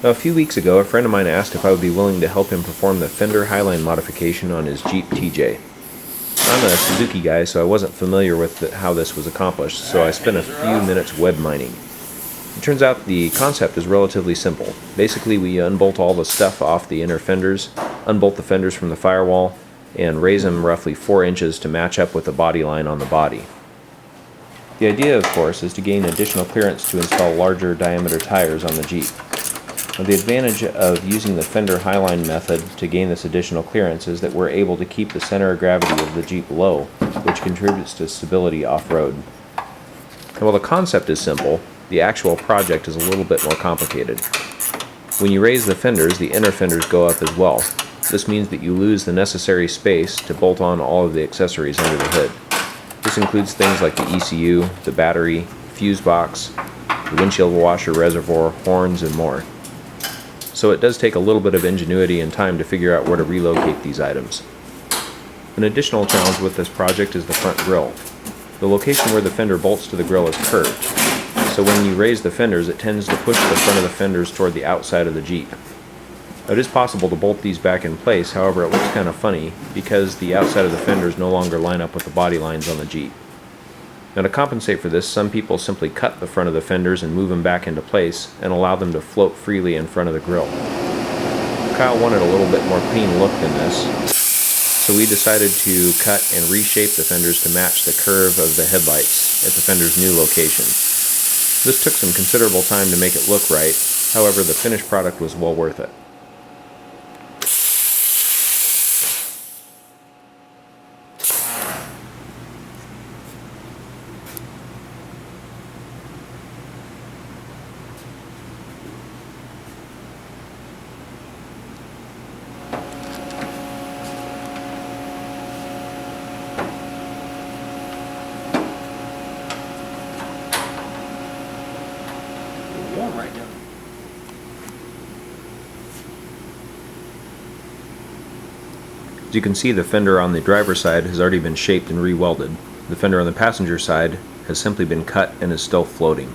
Now, a few weeks ago, a friend of mine asked if I would be willing to help him perform the fender hiline modification on his Jeep TJ. I'm a Suzuki guy, so I wasn't familiar with how this was accomplished, so I spent a few minutes web mining. It turns out the concept is relatively simple. Basically, we unbolt all the stuff off the inner fenders, unbolt the fenders from the firewall, and raise them roughly 4 inches to match up with the body line on the body. The idea, of course, is to gain additional clearance to install larger diameter tires on the Jeep. Now, the advantage of using the fender highline method to gain this additional clearance is that we're able to keep the center of gravity of the Jeep low, which contributes to stability off-road. And while the concept is simple, the actual project is a little bit more complicated. When you raise the fenders, the inner fenders go up as well. This means that you lose the necessary space to bolt on all of the accessories under the hood. This includes things like the ECU, the battery, fuse box, the windshield washer reservoir, horns, and more. So it does take a little bit of ingenuity and time to figure out where to relocate these items. An additional challenge with this project is the front grille. The location where the fender bolts to the grille is curved, so when you raise the fenders it tends to push the front of the fenders toward the outside of the Jeep. Now, it is possible to bolt these back in place, however it looks kind of funny because the outside of the fenders no longer line up with the body lines on the Jeep. Now, to compensate for this, some people simply cut the front of the fenders and move them back into place and allow them to float freely in front of the grille. Kyle wanted a little bit more clean look than this, so we decided to cut and reshape the fenders to match the curve of the headlights at the fender's new location. This took some considerable time to make it look right, however the finished product was well worth it. Warm right now. As you can see, the fender on the driver's side has already been shaped and re-welded. The fender on the passenger side has simply been cut and is still floating.